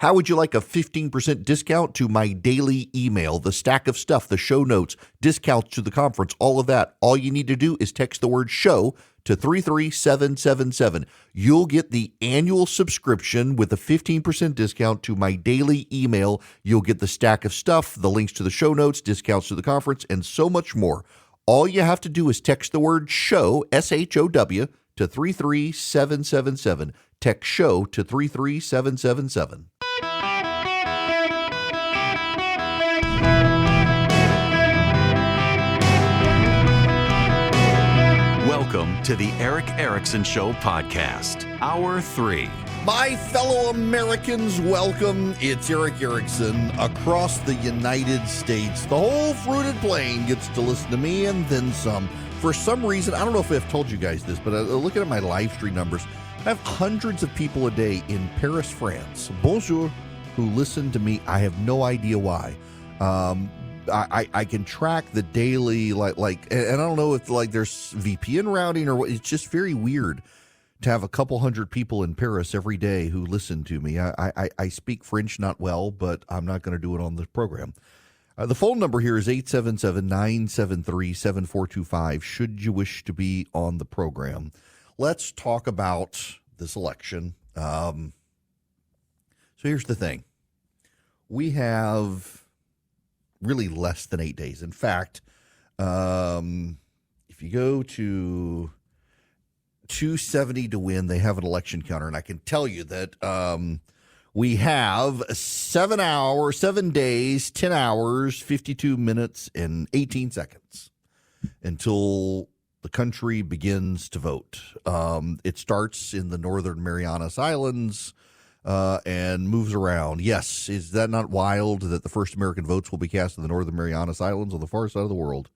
How would you like a 15% discount to my daily email, the stack of stuff, the show notes, discounts to the conference, all of that? All you need to do is text the word show to 33777. You'll get the annual subscription with a 15% discount to my daily email. You'll get the stack of stuff, the links to the show notes, discounts to the conference, and so much more. All you have to do is text the word show, SHOW, to 33777. Text show to 33777. Welcome to the Eric Erickson Show podcast, Hour 3. My fellow Americans, welcome. It's Eric Erickson across the United States. The whole fruited plain gets to listen to me and then some. For some reason, I don't know if I've told you guys this, but looking at my live stream numbers, I have hundreds of people a day in Paris, France. Bonjour, who listen to me. I have no idea why. I can track the daily, and I don't know if there's VPN routing or what. It's just very weird to have a couple hundred people in Paris every day who listen to me. I speak French not well, but I'm not going to do it on the program. The phone number here is 877-973-7425, should you wish to be on the program. Let's talk about this election. So here's the thing. We have really less than 8 days. In fact, if you go to 270 to win, they have an election counter, and I can tell you that we have 7 days, 10 hours, 52 minutes, and 18 seconds until the country begins to vote. It starts in the Northern Marianas Islands and moves around. Yes, is that not wild that the first American votes will be cast in the Northern Marianas Islands on the far side of the world?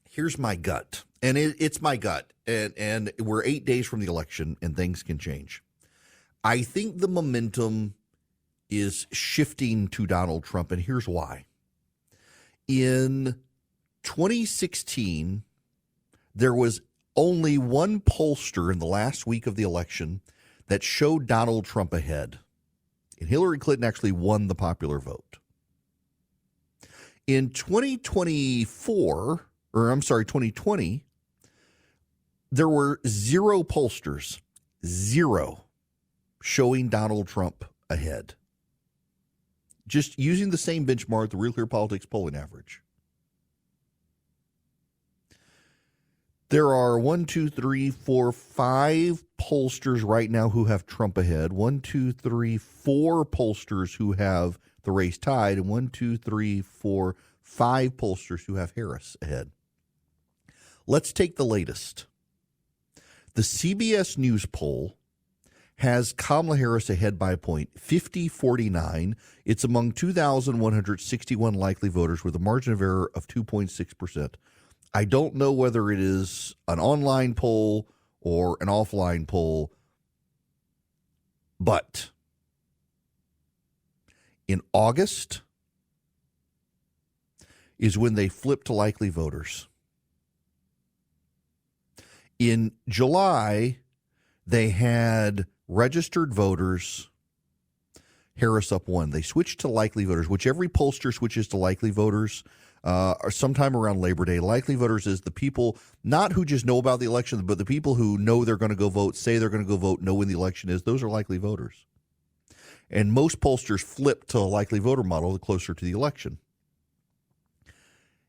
Here's my gut, and it's my gut, and we're 8 days from the election, and things can change. I think the momentum is shifting to Donald Trump, and here's why. In 2016, there was only one pollster in the last week of the election that showed Donald Trump ahead, and Hillary Clinton actually won the popular vote. In 2020, there were zero pollsters, showing Donald Trump ahead. Just using the same benchmark, the Real Clear Politics polling average. There are 5 pollsters right now who have Trump ahead. 4 pollsters who have the race tied, and 5 pollsters who have Harris ahead. Let's take the latest. The CBS News poll has Kamala Harris ahead by a point, 50-49. It's among 2,161 likely voters with a margin of error of 2.6%. I don't know whether it is an online poll or an offline poll, but in August is when they flip to likely voters. In July, they had registered voters, Harris up 1. They switched to likely voters, which every pollster switches to likely voters sometime around Labor Day. Likely voters is the people not who just know about the election, but the people who know they're going to go vote, say they're going to go vote, know when the election is. Those are likely voters. And most pollsters flip to a likely voter model the closer to the election.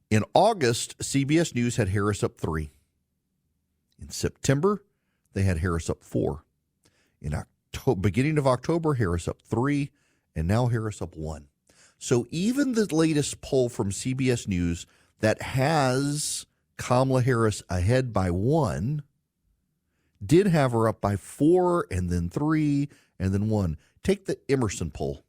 In August, CBS News had Harris up 3. In September, they had Harris up 4. In beginning of October, Harris up 3, and now Harris up 1. So even the latest poll from CBS News that has Kamala Harris ahead by 1 did have her up by 4, and then 3, and then 1. Take the Emerson poll.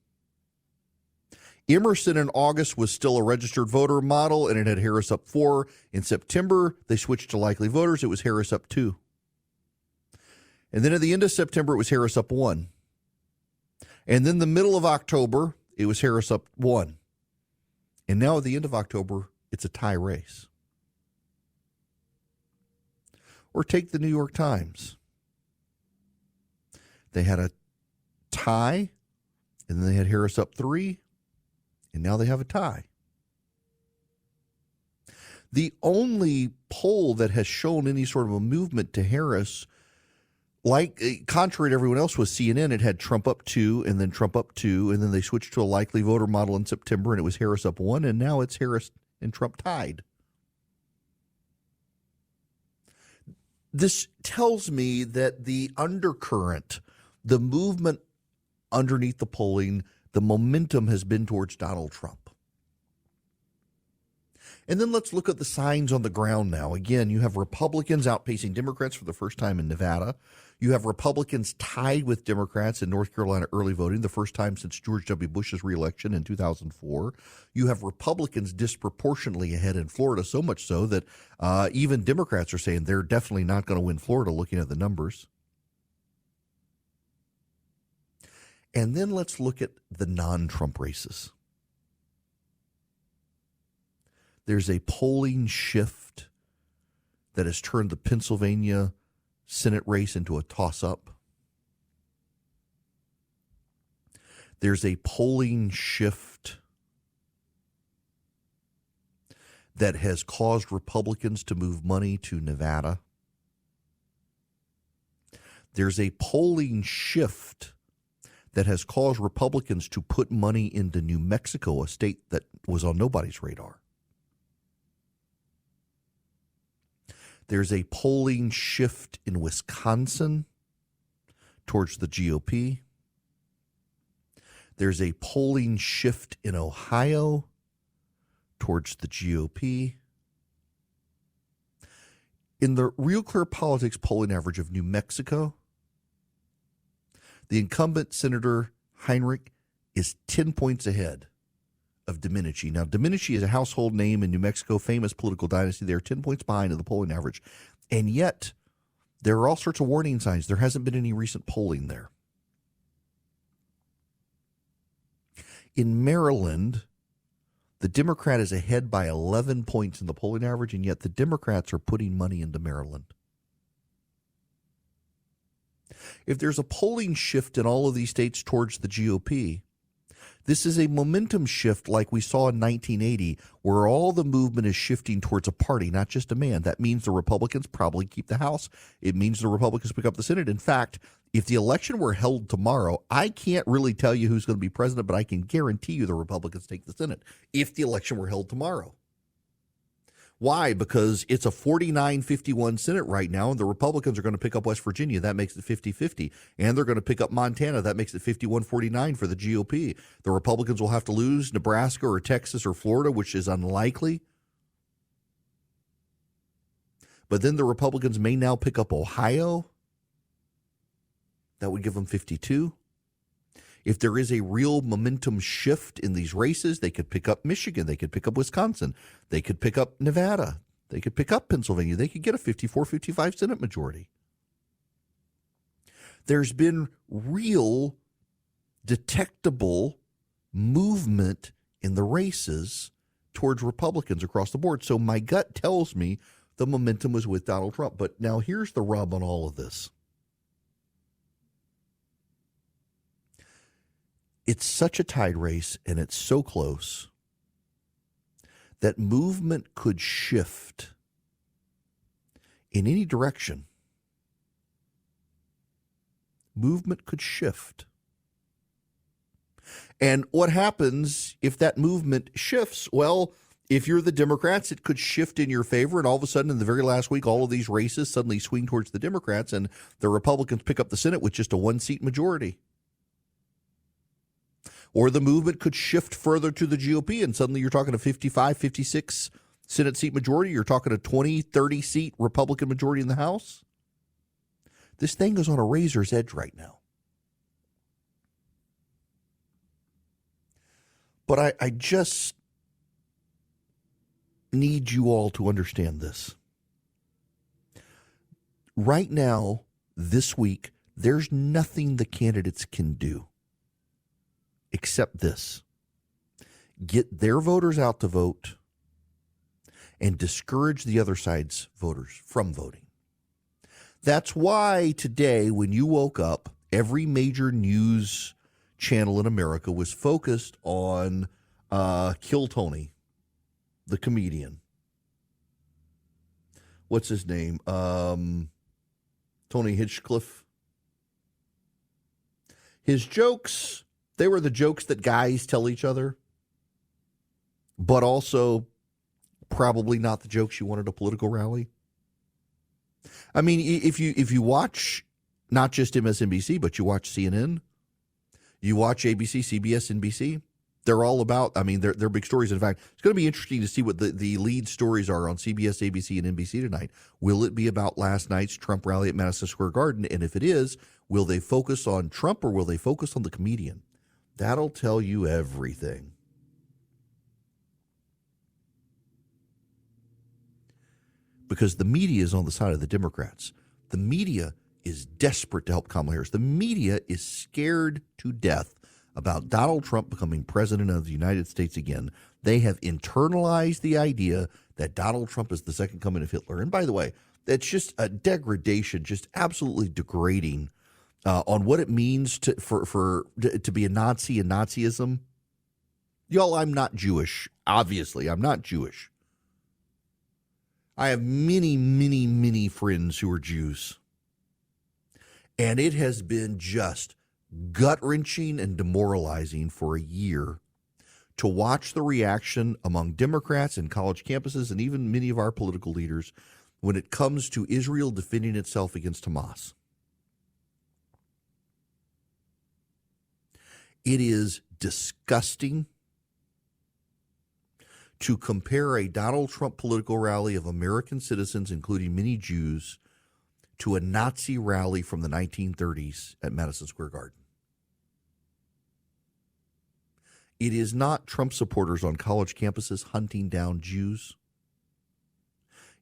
Emerson in August was still a registered voter model, and it had Harris up 4. In September, they switched to likely voters. It was Harris up 2. And then at the end of September, it was Harris up 1. And then the middle of October, it was Harris up 1. And now at the end of October, it's a tie race. Or take the New York Times. They had a tie, and then they had Harris up 3, and now they have a tie. The only poll that has shown any sort of a movement to Harris, like contrary to everyone else, was CNN. It had Trump up 2 and then Trump up 2, and then they switched to a likely voter model in September, and it was Harris up 1, and now it's Harris and Trump tied. This tells me that the undercurrent, the movement underneath the polling, the momentum has been towards Donald Trump. And then let's look at the signs on the ground now. Again, you have Republicans outpacing Democrats for the first time in Nevada. You have Republicans tied with Democrats in North Carolina early voting, the first time since George W. Bush's reelection in 2004. You have Republicans disproportionately ahead in Florida, so much so that even Democrats are saying they're definitely not going to win Florida looking at the numbers. And then let's look at the non-Trump races. There's a polling shift that has turned the Pennsylvania Senate race into a toss-up. There's a polling shift that has caused Republicans to move money to Nevada. There's a polling shift that has caused Republicans to put money into New Mexico, a state that was on nobody's radar. There's a polling shift in Wisconsin towards the GOP. There's a polling shift in Ohio towards the GOP. In the Real Clear Politics polling average of New Mexico, the incumbent Senator Heinrich is 10 points ahead of Domenici. Now, Domenici is a household name in New Mexico, famous political dynasty. They're 10 points behind in the polling average. And yet, there are all sorts of warning signs. There hasn't been any recent polling there. In Maryland, the Democrat is ahead by 11 points in the polling average, and yet the Democrats are putting money into Maryland. If there's a polling shift in all of these states towards the GOP, this is a momentum shift like we saw in 1980, where all the movement is shifting towards a party, not just a man. That means the Republicans probably keep the House. It means the Republicans pick up the Senate. In fact, if the election were held tomorrow, I can't really tell you who's going to be president, but I can guarantee you the Republicans take the Senate if the election were held tomorrow. Why? Because it's a 49-51 Senate right now, and the Republicans are going to pick up West Virginia. That makes it 50-50. And they're going to pick up Montana. That makes it 51-49 for the GOP. The Republicans will have to lose Nebraska or Texas or Florida, which is unlikely. But then the Republicans may now pick up Ohio. That would give them 52. If there is a real momentum shift in these races, they could pick up Michigan. They could pick up Wisconsin. They could pick up Nevada. They could pick up Pennsylvania. They could get a 54-55 Senate majority. There's been real detectable movement in the races towards Republicans across the board. So my gut tells me the momentum was with Donald Trump. But now here's the rub on all of this. It's such a tight race, and it's so close that movement could shift in any direction. Movement could shift. And what happens if that movement shifts? Well, if you're the Democrats, it could shift in your favor, and all of a sudden in the very last week, all of these races suddenly swing towards the Democrats, and the Republicans pick up the Senate with just a one-seat majority. Or the movement could shift further to the GOP, and suddenly you're talking a 55, 56 Senate seat majority. You're talking a 20, 30 seat Republican majority in the House. This thing is on a razor's edge right now. But I just need you all to understand this. Right now, this week, there's nothing the candidates can do except this: get their voters out to vote and discourage the other side's voters from voting. That's why today, when you woke up every major news channel in America was focused on Kill Tony, the comedian. What's his name? Tony Hinchcliffe. His jokes, they were the jokes that guys tell each other, but also probably not the jokes you want at a political rally. I mean, if you watch not just MSNBC, but you watch CNN, you watch ABC, CBS, NBC, they're all about, I mean, they're big stories. In fact, it's going to be interesting to see what the lead stories are on CBS, ABC, and NBC tonight. Will it be about last night's Trump rally at Madison Square Garden? And if it is, will they focus on Trump or will they focus on the comedian? That'll tell you everything. Because the media is on the side of the Democrats. The media is desperate to help Kamala Harris. The media is scared to death about Donald Trump becoming president of the United States again. They have internalized the idea that Donald Trump is the second coming of Hitler. And by the way, that's just a degradation, just absolutely degrading on what it means to be a Nazi and Nazism. Y'all, I'm not Jewish. Obviously, I'm not Jewish. I have many, many, many friends who are Jews. And it has been just gut-wrenching and demoralizing for a year to watch the reaction among Democrats and college campuses and even many of our political leaders when it comes to Israel defending itself against Hamas. It is disgusting to compare a Donald Trump political rally of American citizens, including many Jews, to a Nazi rally from the 1930s at Madison Square Garden. It is not Trump supporters on college campuses hunting down Jews.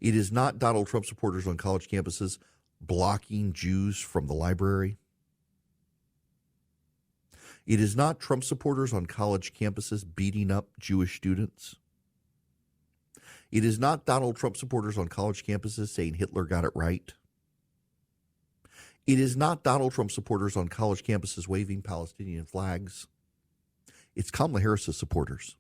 It is not Donald Trump supporters on college campuses blocking Jews from the library. It is not Trump supporters on college campuses beating up Jewish students. It is not Donald Trump supporters on college campuses saying Hitler got it right. It is not Donald Trump supporters on college campuses waving Palestinian flags. It's Kamala Harris's supporters.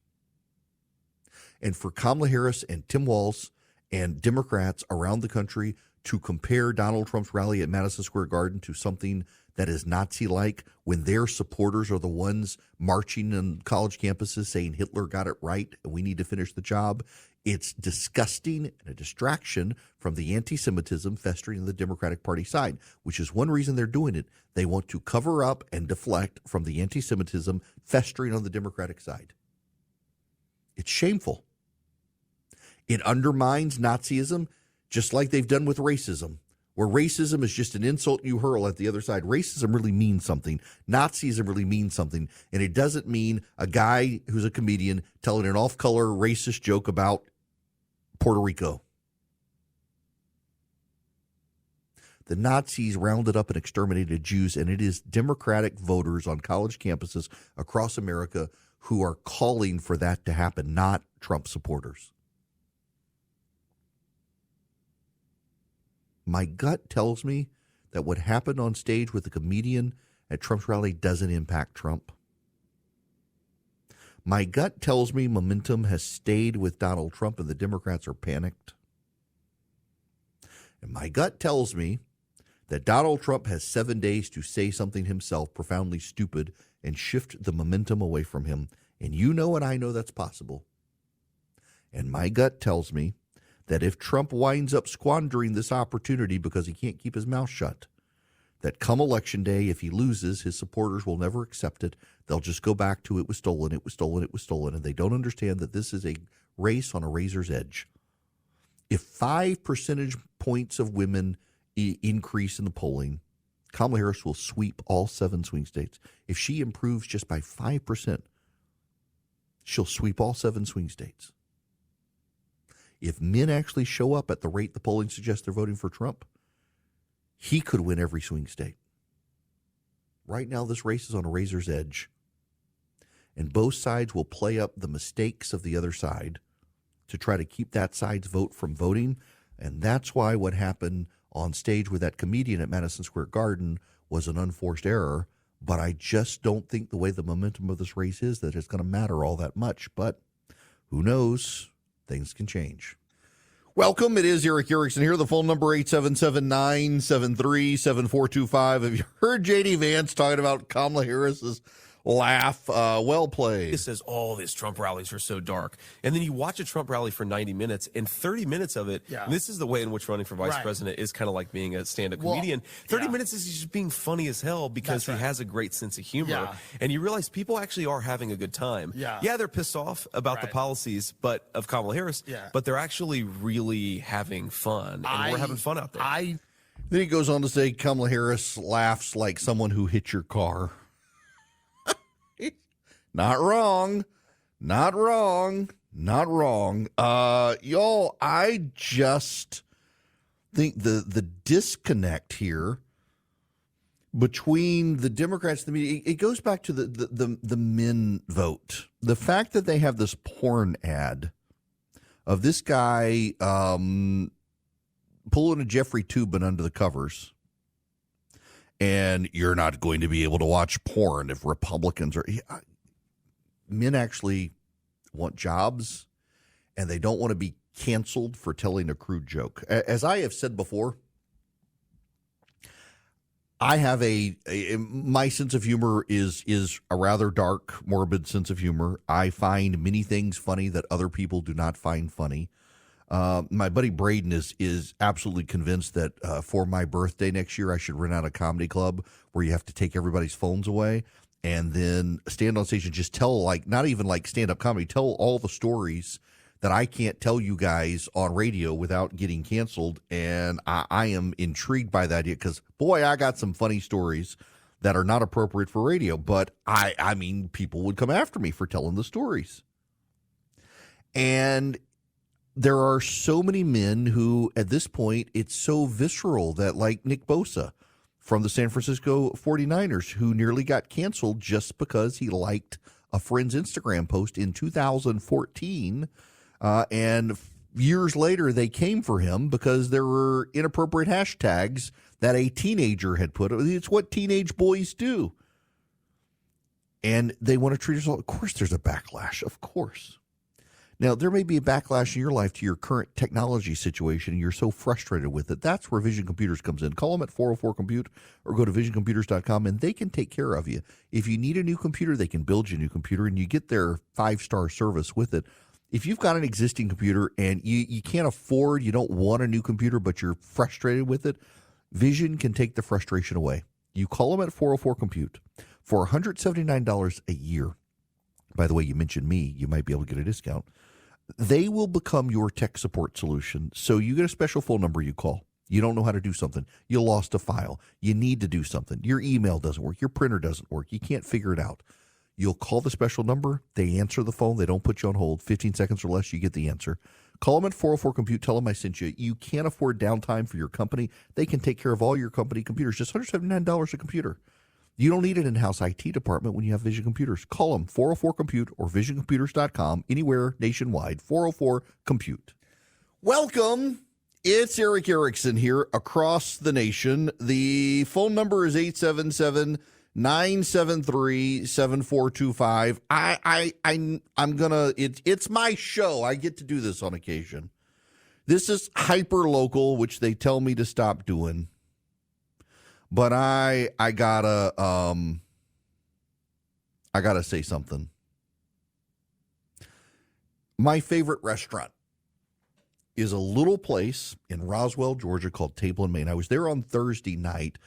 And for Kamala Harris and Tim Walz and Democrats around the country to compare Donald Trump's rally at Madison Square Garden to something that is Nazi-like when their supporters are the ones marching on college campuses saying Hitler got it right and we need to finish the job, it's disgusting and a distraction from the anti-Semitism festering on the Democratic Party side, which is one reason they're doing it. They want to cover up and deflect from the anti-Semitism festering on the Democratic side. It's shameful. It undermines Nazism just like they've done with racism, where racism is just an insult you hurl at the other side. Racism really means something. Nazism really means something. And it doesn't mean a guy who's a comedian telling an off-color racist joke about Puerto Rico. The Nazis rounded up and exterminated Jews, and it is Democratic voters on college campuses across America who are calling for that to happen, not Trump supporters. My gut tells me that what happened on stage with the comedian at Trump's rally doesn't impact Trump. My gut tells me momentum has stayed with Donald Trump and the Democrats are panicked. And my gut tells me that Donald Trump has 7 days to say something himself profoundly stupid and shift the momentum away from him. And you know and I know that's possible. And my gut tells me that if Trump winds up squandering this opportunity because he can't keep his mouth shut, that come Election Day, if he loses, his supporters will never accept it. They'll just go back to it was stolen, it was stolen, it was stolen, and they don't understand that this is a race on a razor's edge. If 5 percentage points of women increase in the polling, Kamala Harris will sweep all 7 swing states. If she improves just by 5%, she'll sweep all 7 swing states. If men actually show up at the rate the polling suggests they're voting for Trump, he could win every swing state. Right now, this race is on a razor's edge. And both sides will play up the mistakes of the other side to try to keep that side's vote from voting. And that's why what happened on stage with that comedian at Madison Square Garden was an unforced error. But I just don't think the way the momentum of this race is that it's going to matter all that much. But who knows? Things can change. Welcome. It is Eric Erickson here. The phone number 877-973-7425. Have you heard J.D. Vance talking about Kamala Harris's laugh? Well played. It says all these Trump rallies are so dark. And then you watch a Trump rally for 90 minutes, and 30 minutes of it, and this is the way in which running for vice president is kind of like being a stand-up comedian. 30 minutes is just being funny as hell because he has a great sense of humor. And you realize people actually are having a good time. They're pissed off about the policies of Kamala Harris, but they're actually really having fun. And we're having fun out there. Then he goes on to say Kamala Harris laughs like someone who hit your car. Not wrong. Not wrong. Not wrong. Y'all, I just think the disconnect here between the Democrats and the media, it goes back to the men vote. The fact that they have this porn ad of this guy pulling a Jeffrey Tubin under the covers, and you're not going to be able to watch porn if Republicans are... Men actually want jobs, and they don't want to be canceled for telling a crude joke. As I have said before, I have my sense of humor is a rather dark, morbid sense of humor. I find many things funny that other people do not find funny. My buddy Braden is absolutely convinced that for my birthday next year, I should rent out a comedy club where you have to take everybody's phones away and then stand on stage and just tell, not even stand-up comedy, tell all the stories that I can't tell you guys on radio without getting canceled. And I am intrigued by that idea because, boy, I got some funny stories that are not appropriate for radio. But, I mean, people would come after me for telling the stories. And there are so many men who, at this point, it's so visceral that, like Nick Bosa from the San Francisco 49ers, who nearly got canceled just because he liked a friend's Instagram post in 2014. And years later, they came for him because there were inappropriate hashtags that a teenager had put. It's what teenage boys do. And they want to treat us all. Of course, there's a backlash. Of course. Now, there may be a backlash in your life to your current technology situation, and you're so frustrated with it. That's where Vision Computers comes in. Call them at 404-COMPUTE or go to visioncomputers.com, and they can take care of you. If you need a new computer, they can build you a new computer, and you get their 5-star service with it. If you've got an existing computer and you can't afford, you don't want a new computer, but you're frustrated with it, Vision can take the frustration away. You call them at 404-COMPUTE for $179 a year. By the way, you mentioned me, you might be able to get a discount. They will become your tech support solution. So you get a special phone number you call. You don't know how to do something. You lost a file. You need to do something. Your email doesn't work. Your printer doesn't work. You can't figure it out. You'll call the special number. They answer the phone. They don't put you on hold. 15 seconds or less, you get the answer. Call them at 404-COMPUTE. Tell them I sent you. You can't afford downtime for your company. They can take care of all your company computers. Just $179 a computer. You don't need an in-house IT department when you have Vision Computers. Call them, 404-COMPUTE or visioncomputers.com, anywhere nationwide, 404-COMPUTE. Welcome. It's Eric Erickson here across the nation. The phone number is 877-973-7425. I'm going to, it's my show. I get to do this on occasion. This is hyper local, which they tell me to stop doing. But I gotta say something. My favorite restaurant is a little place in Roswell, Georgia called Table and Main. I was there on Thursday night,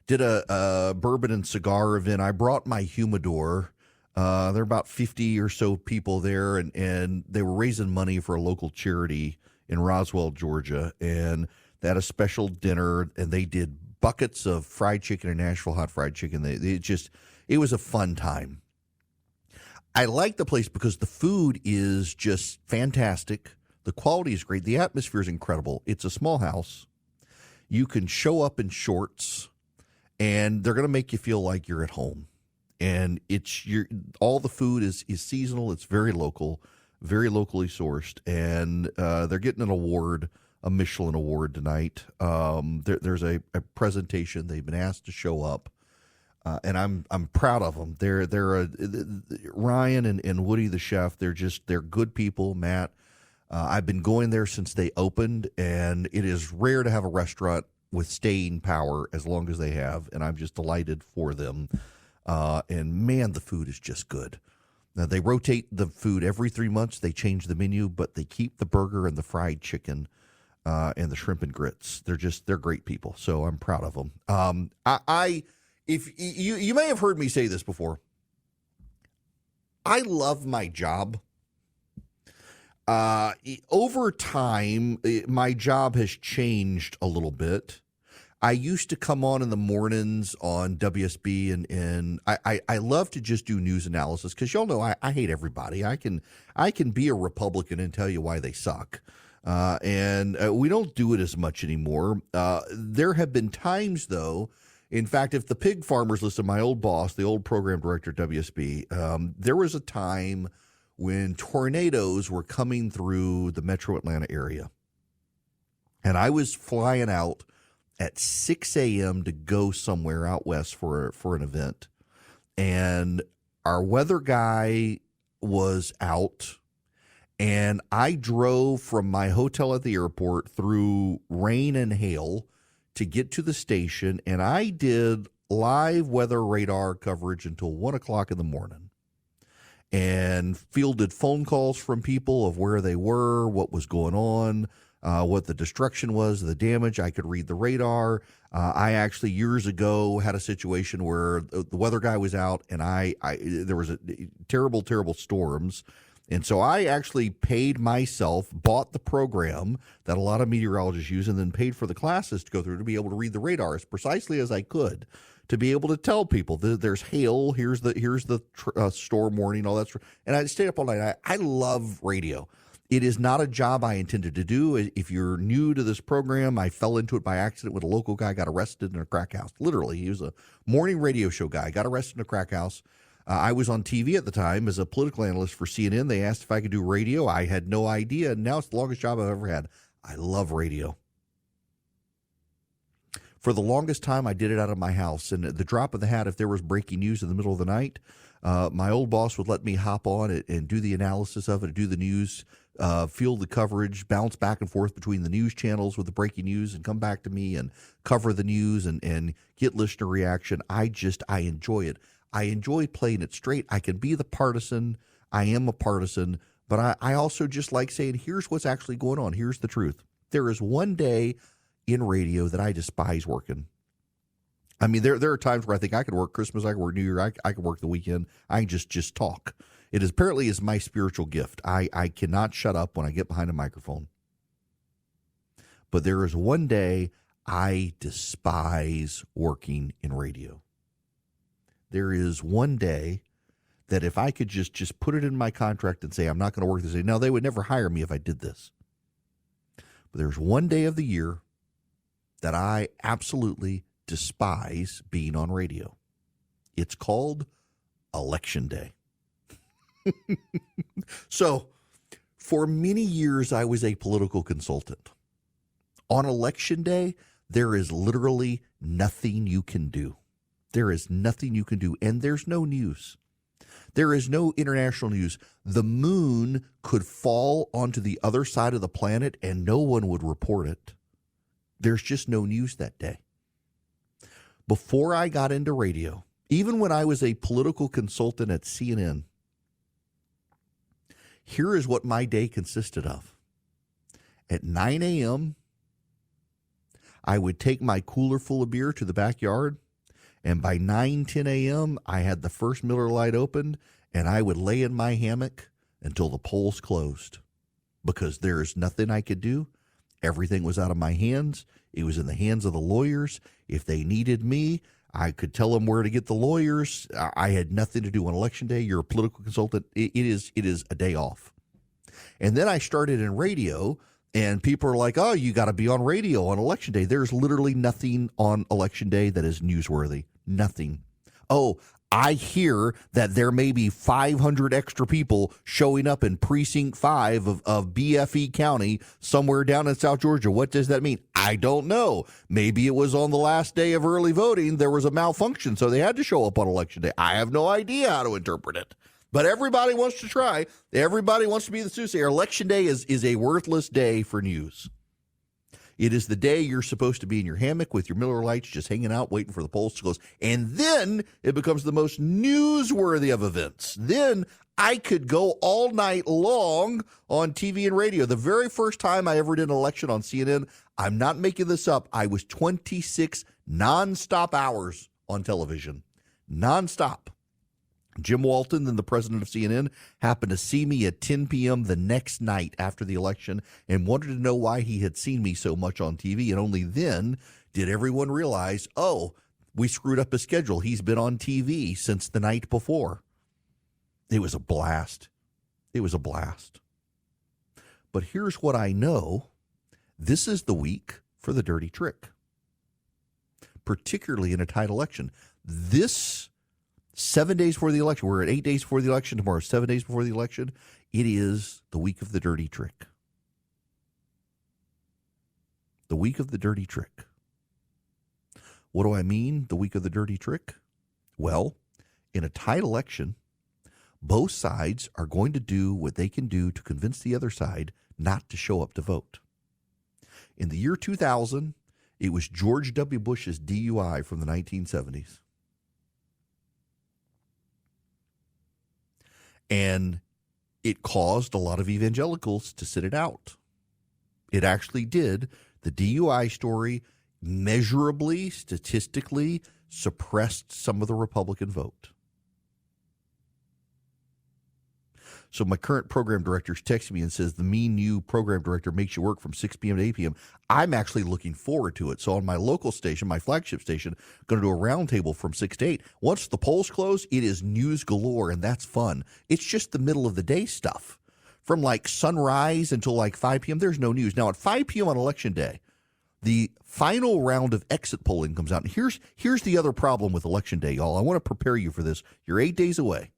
did a bourbon and cigar event. I brought my humidor. There are about 50 or so people there, and they were raising money for a local charity in Roswell, Georgia. And they had a special dinner, and they did buckets of fried chicken and Nashville hot fried chicken. It was a fun time. I like the place because the food is just fantastic. The quality is great. The atmosphere is incredible. It's a small house. You can show up in shorts, and they're going to make you feel like you're at home. And all the food is seasonal. It's very local, very locally sourced, and they're getting an award a Michelin award tonight. There's a presentation. They've been asked to show up, and I'm proud of them. Ryan and Woody the chef. They're good people. Matt, I've been going there since they opened, and it is rare to have a restaurant with staying power as long as they have, and I'm just delighted for them. And man, the food is just good. Now, they rotate the food every 3 months. They change the menu, but they keep the burger and the fried chicken and the shrimp and grits. They're great people, so I'm proud of them. If you may have heard me say this before, I love my job. Over time, my job has changed a little bit. I used to come on in the mornings on WSB, and I love to just do news analysis because y'all know I hate everybody. I can be a Republican and tell you why they suck, and we don't do it as much anymore. There have been times, though. In fact, if the pig farmers listen, my old boss, the old program director at WSB, there was a time when tornadoes were coming through the metro Atlanta area. And I was flying out at 6 a.m. to go somewhere out west for an event. And our weather guy was out, and I drove from my hotel at the airport through rain and hail to get to the station, and I did live weather radar coverage until 1 o'clock in the morning, and fielded phone calls from people of where they were, what was going on, what the destruction was, the damage. I could read the radar. I actually years ago had a situation where the weather guy was out, and there was terrible storms. And so I actually paid myself, bought the program that a lot of meteorologists use, and then paid for the classes to go through to be able to read the radar as precisely as I could, to be able to tell people there's hail, here's the storm warning, all that. And I stayed up all night. I love radio. It is not a job I intended to do. If you're new to this program, I fell into it by accident with a local guy, got arrested in a crack house. Literally, he was a morning radio show guy, got arrested in a crack house. I was on TV at the time as a political analyst for CNN. They asked if I could do radio. I had no idea. Now it's the longest job I've ever had. I love radio. For the longest time, I did it out of my house. And at the drop of the hat, if there was breaking news in the middle of the night, my old boss would let me hop on it and do the analysis of it, do the news, field the coverage, bounce back and forth between the news channels with the breaking news, and come back to me and cover the news and get listener reaction. I enjoy it. I enjoy playing it straight. I can be the partisan. I am a partisan, but I also just like saying, here's what's actually going on. Here's the truth. There is one day in radio that I despise working. I mean, there are times where I think I could work Christmas, I could work New Year, I could work the weekend. I can just talk. It is apparently is my spiritual gift. I cannot shut up when I get behind a microphone. But there is one day I despise working in radio. There is one day that if I could just put it in my contract and say I'm not going to work this day. Now, they would never hire me if I did this. But there's one day of the year that I absolutely despise being on radio. It's called Election Day. So, for many years, I was a political consultant. On Election Day, there is literally nothing you can do. There is nothing you can do, and there's no news. There is no international news. The moon could fall onto the other side of the planet, and no one would report it. There's just no news that day. Before I got into radio, even when I was a political consultant at CNN, here is what my day consisted of. At 9 a.m., I would take my cooler full of beer to the backyard, and by 9:10 a.m., I had the first Miller Lite opened, and I would lay in my hammock until the polls closed, because there is nothing I could do. Everything was out of my hands. It was in the hands of the lawyers. If they needed me, I could tell them where to get the lawyers. I had nothing to do on Election Day. You're a political consultant. It is a day off. And then I started in radio, and people are like, oh, you got to be on radio on Election Day. There's literally nothing on Election Day that is newsworthy. Nothing. Oh, I hear that there may be 500 extra people showing up in Precinct 5 of BFE County somewhere down in South Georgia. What does that mean? I don't know. Maybe it was on the last day of early voting. There was a malfunction, so they had to show up on Election Day. I have no idea how to interpret it. But everybody wants to try. Everybody wants to be the soothsayer. Election Day is a worthless day for news. It is the day you're supposed to be in your hammock with your Miller Lights, just hanging out, waiting for the polls to close. And then it becomes the most newsworthy of events. Then I could go all night long on TV and radio. The very first time I ever did an election on CNN, I'm not making this up, I was 26 nonstop hours on television. Nonstop. Jim Walton, then the president of CNN, happened to see me at 10 p.m. the next night after the election and wanted to know why he had seen me so much on TV. And only then did everyone realize, oh, we screwed up his schedule. He's been on TV since the night before. It was a blast. It was a blast. But here's what I know. This is the week for the dirty trick, particularly in a tight election. This 7 days before the election, we're at 8 days before the election, tomorrow 7 days before the election, it is the week of the dirty trick. The week of the dirty trick. What do I mean, the week of the dirty trick? Well, in a tight election, both sides are going to do what they can do to convince the other side not to show up to vote. In the year 2000, it was George W. Bush's DUI from the 1970s. And it caused a lot of evangelicals to sit it out. It actually did. The DUI story measurably, statistically suppressed some of the Republican vote. So my current program director is texting me and says, the mean new program director makes you work from 6 p.m. to 8 p.m. I'm actually looking forward to it. So on my local station, my flagship station, going to do a roundtable from 6 to 8. Once the polls close, it is news galore, and that's fun. It's just the middle of the day stuff. From like sunrise until like 5 p.m., there's no news. Now at 5 p.m. on Election Day, the final round of exit polling comes out. And here's the other problem with Election Day, y'all. I want to prepare you for this. You're 8 days away.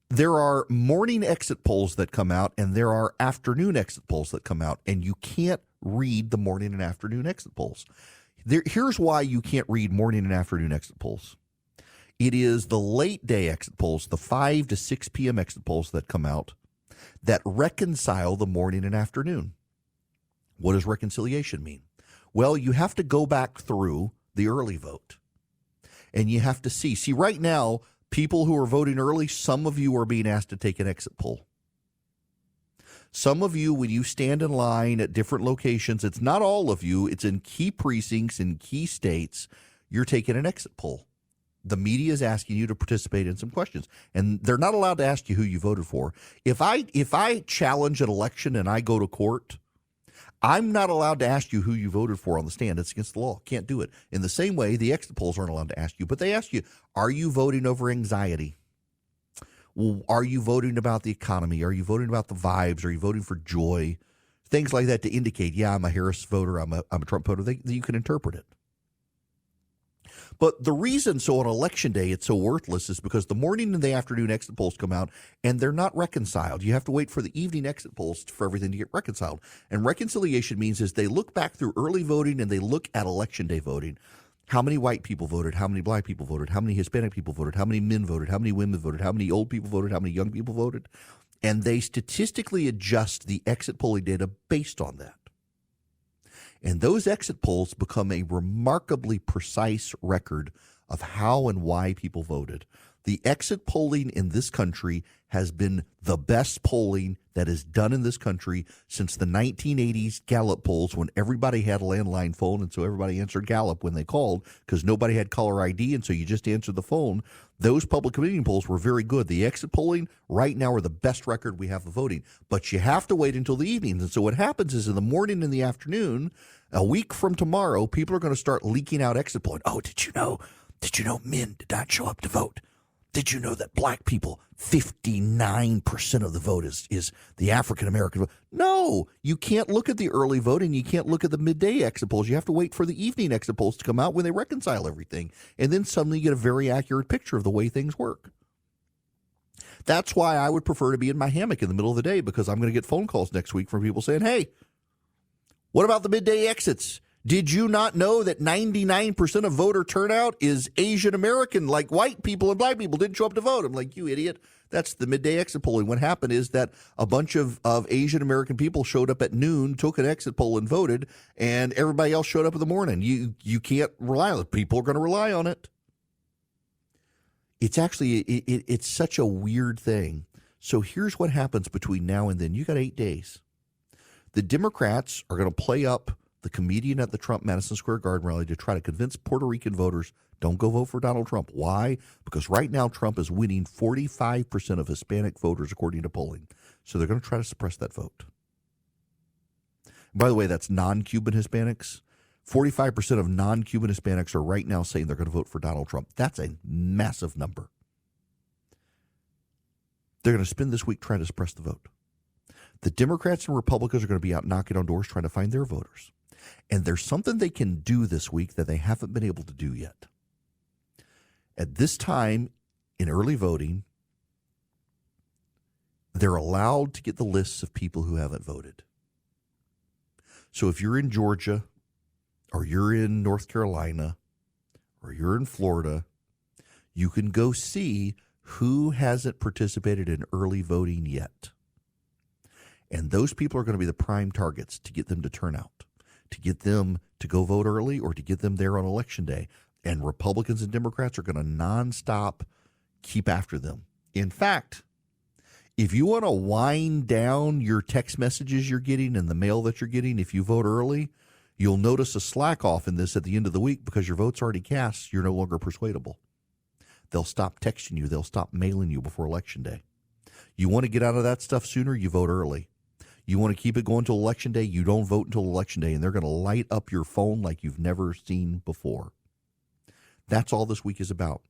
There are morning exit polls that come out, and there are afternoon exit polls that come out, and you can't read the morning and afternoon exit polls. Here's why you can't read morning and afternoon exit polls. It is the late day exit polls, the 5 to 6 p.m. exit polls that come out, that reconcile the morning and afternoon. What does reconciliation mean? Well, you have to go back through the early vote, and you have to see right now, people who are voting early, some of you are being asked to take an exit poll. Some of you, when you stand in line at different locations, it's not all of you, it's in key precincts in key states, you're taking an exit poll. The media is asking you to participate in some questions, and they're not allowed to ask you who you voted for. If I challenge an election and I go to court, I'm not allowed to ask you who you voted for on the stand. It's against the law. Can't do it. In the same way, the exit polls aren't allowed to ask you, but they ask you, are you voting over anxiety? Well, are you voting about the economy? Are you voting about the vibes? Are you voting for joy? Things like that to indicate, yeah, I'm a Harris voter, I'm a Trump voter. You can interpret it. But the reason so on Election Day it's so worthless is because the morning and the afternoon exit polls come out and they're not reconciled. You have to wait for the evening exit polls for everything to get reconciled. And reconciliation means is they look back through early voting and they look at Election Day voting. How many white people voted? How many black people voted? How many Hispanic people voted? How many men voted? How many women voted? How many old people voted? How many young people voted? And they statistically adjust the exit polling data based on that. And those exit polls become a remarkably precise record of how and why people voted. The exit polling in this country has been the best polling that is done in this country since the 1980s Gallup polls, when everybody had a landline phone, and so everybody answered Gallup when they called because nobody had caller ID, and so you just answered the phone. Those public opinion polls were very good. The exit polling right now are the best record we have of voting, but you have to wait until the evenings. And so what happens is in the morning and the afternoon, a week from tomorrow, people are going to start leaking out exit polling. Oh, did you know men did not show up to vote? Did you know that black people, 59% of the vote is the African-American vote? No, you can't look at the early voting. You can't look at the midday exit polls. You have to wait for the evening exit polls to come out when they reconcile everything. And then suddenly you get a very accurate picture of the way things work. That's why I would prefer to be in my hammock in the middle of the day, because I'm going to get phone calls next week from people saying, hey, what about the midday exits? Did you not know that 99% of voter turnout is Asian American, like white people and black people didn't show up to vote? I'm like, you idiot. That's the midday exit polling. What happened is that a bunch of Asian American people showed up at noon, took an exit poll and voted, and everybody else showed up in the morning. You can't rely on it. People are going to rely on it. It's actually, it's such a weird thing. So here's what happens between now and then. You got 8 days. The Democrats are going to play up the comedian at the Trump Madison Square Garden rally to try to convince Puerto Rican voters, don't go vote for Donald Trump. Why? Because right now Trump is winning 45% of Hispanic voters according to polling. So they're going to try to suppress that vote. By the way, that's non-Cuban Hispanics. 45% of non-Cuban Hispanics are right now saying they're going to vote for Donald Trump. That's a massive number. They're going to spend this week trying to suppress the vote. The Democrats and Republicans are going to be out knocking on doors trying to find their voters. And there's something they can do this week that they haven't been able to do yet. At this time in early voting, they're allowed to get the lists of people who haven't voted. So if you're in Georgia, or you're in North Carolina, or you're in Florida, you can go see who hasn't participated in early voting yet. And those people are going to be the prime targets to get them to turn out, to get them to go vote early, or to get them there on Election Day. And Republicans and Democrats are going to nonstop keep after them. In fact, if you want to wind down your text messages you're getting and the mail that you're getting, if you vote early, you'll notice a slack off in this at the end of the week because your vote's already cast. You're no longer persuadable. They'll stop texting you. They'll stop mailing you before Election Day. You want to get out of that stuff sooner, you vote early. You want to keep it going until Election Day, you don't vote until Election Day, and they're going to light up your phone like you've never seen before. That's all this week is about.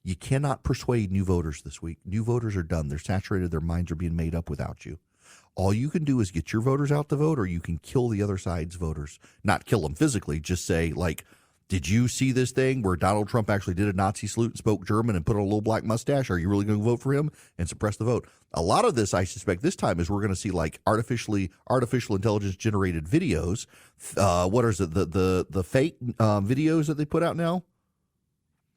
You cannot persuade new voters this week. New voters are done. They're saturated. Their minds are being made up without you. All you can do is get your voters out to vote, or you can kill the other side's voters. Not kill them physically, just say, like, did you see this thing where Donald Trump actually did a Nazi salute and spoke German and put on a little black mustache? Are you really going to vote for him? And suppress the vote. A lot of this, I suspect, this time is we're going to see like artificial intelligence generated videos. What is it? The fake videos that they put out now?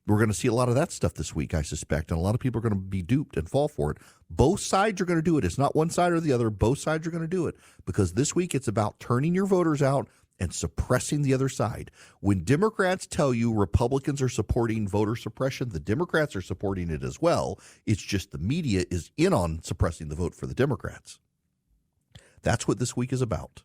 We're going to see a lot of that stuff this week, I suspect, and a lot of people are going to be duped and fall for it. Both sides are going to do it. It's not one side or the other. Both sides are going to do it because this week it's about turning your voters out and suppressing the other side. When Democrats tell you Republicans are supporting voter suppression, the Democrats are supporting it as well. It's just the media is in on suppressing the vote for the Democrats. That's what this week is about.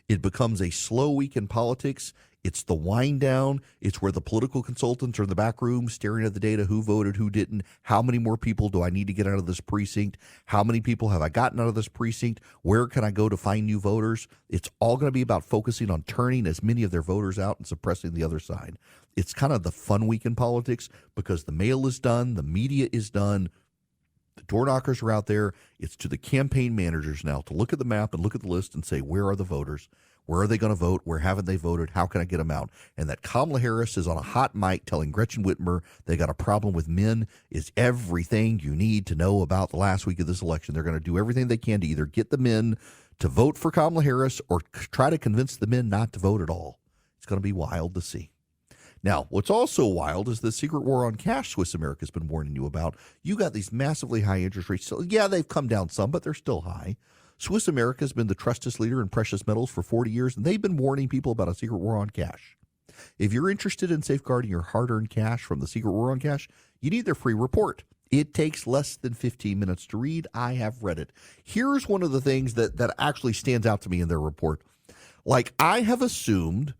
It becomes a slow week in politics. It's the wind down. It's where the political consultants are in the back room staring at the data, who voted, who didn't, how many more people do I need to get out of this precinct, how many people have I gotten out of this precinct, where can I go to find new voters. It's all going to be about focusing on turning as many of their voters out and suppressing the other side. It's kind of the fun week in politics because the mail is done, the media is done, the door knockers are out there. It's to the campaign managers now to look at the map and look at the list and say, where are the voters? Where are they going to vote? Where haven't they voted? How can I get them out? And that Kamala Harris is on a hot mic telling Gretchen Whitmer they got a problem with men is everything you need to know about the last week of this election. They're going to do everything they can to either get the men to vote for Kamala Harris or try to convince the men not to vote at all. It's going to be wild to see. Now, what's also wild is the secret war on cash Swiss America's been warning you about. You got these massively high interest rates. So, yeah, they've come down some, but they're still high. Swiss America has been the trusted leader in precious metals for 40 years, and they've been warning people about a secret war on cash. If you're interested in safeguarding your hard-earned cash from the secret war on cash, you need their free report. It takes less than 15 minutes to read. I have read it. Here's one of the things that actually stands out to me in their report. Like, I have assumed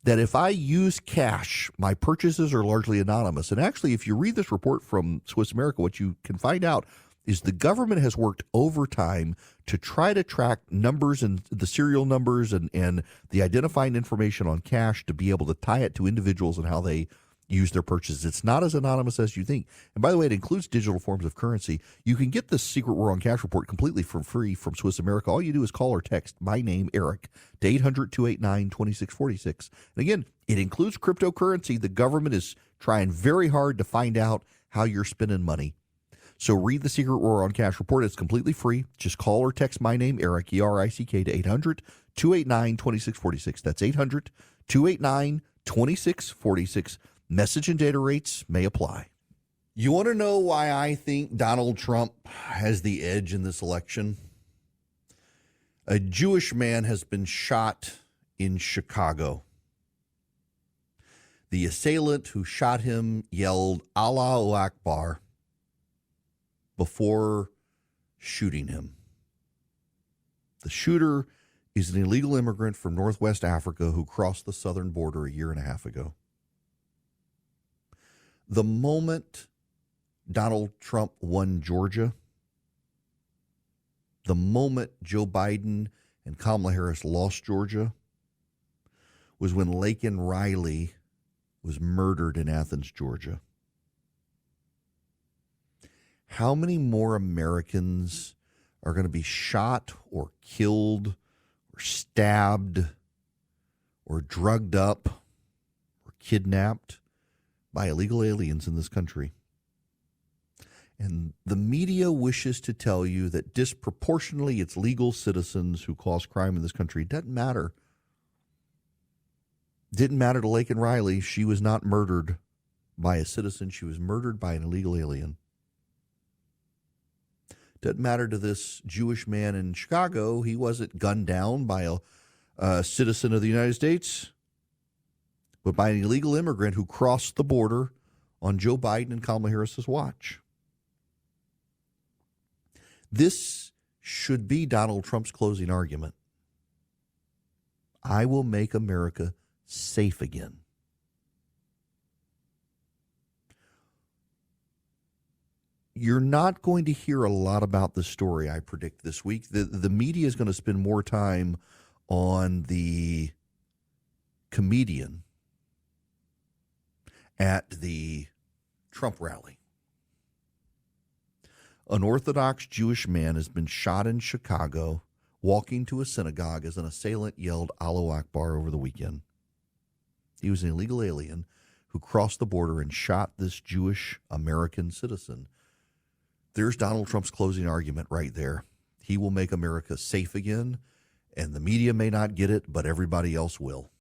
that if I use cash, my purchases are largely anonymous. And actually, if you read this report from Swiss America, what you can find out is the government has worked overtime to try to track numbers and the serial numbers and the identifying information on cash to be able to tie it to individuals and how they use their purchases. It's not as anonymous as you think. And by the way, it includes digital forms of currency. You can get the Secret War on Cash report completely for free from Swiss America. All you do is call or text my name, Eric, to 800-289-2646. And again, it includes cryptocurrency. The government is trying very hard to find out how you're spending money. So read the Secret War on Cash report. It's completely free. Just call or text my name, Eric, E-R-I-C-K, to 800-289-2646. That's 800-289-2646. Message and data rates may apply. You want to know why I think Donald Trump has the edge in this election? A Jewish man has been shot in Chicago. The assailant who shot him yelled Allahu Akbar before shooting him. The shooter is an illegal immigrant from Northwest Africa who crossed the southern border a year and a half ago. The moment Donald Trump won Georgia, the moment Joe Biden and Kamala Harris lost Georgia, was when Laken Riley was murdered in Athens, Georgia. How many more Americans are going to be shot or killed or stabbed or drugged up or kidnapped by illegal aliens in this country? And the media wishes to tell you that disproportionately it's legal citizens who cause crime in this country. It doesn't matter. Didn't matter to Laken Riley. She was not murdered by a citizen. She was murdered by an illegal alien. Doesn't matter to this Jewish man in Chicago. He wasn't gunned down by a citizen of the United States, but by an illegal immigrant who crossed the border on Joe Biden and Kamala Harris's watch. This should be Donald Trump's closing argument. I will make America safe again. You're not going to hear a lot about this story, I predict, this week. The media is going to spend more time on the comedian at the Trump rally. An Orthodox Jewish man has been shot in Chicago walking to a synagogue as an assailant yelled Allahu Akbar over the weekend. He was an illegal alien who crossed the border and shot this Jewish American citizen. There's Donald Trump's closing argument right there. He will make America safe again, and the media may not get it, but everybody else will.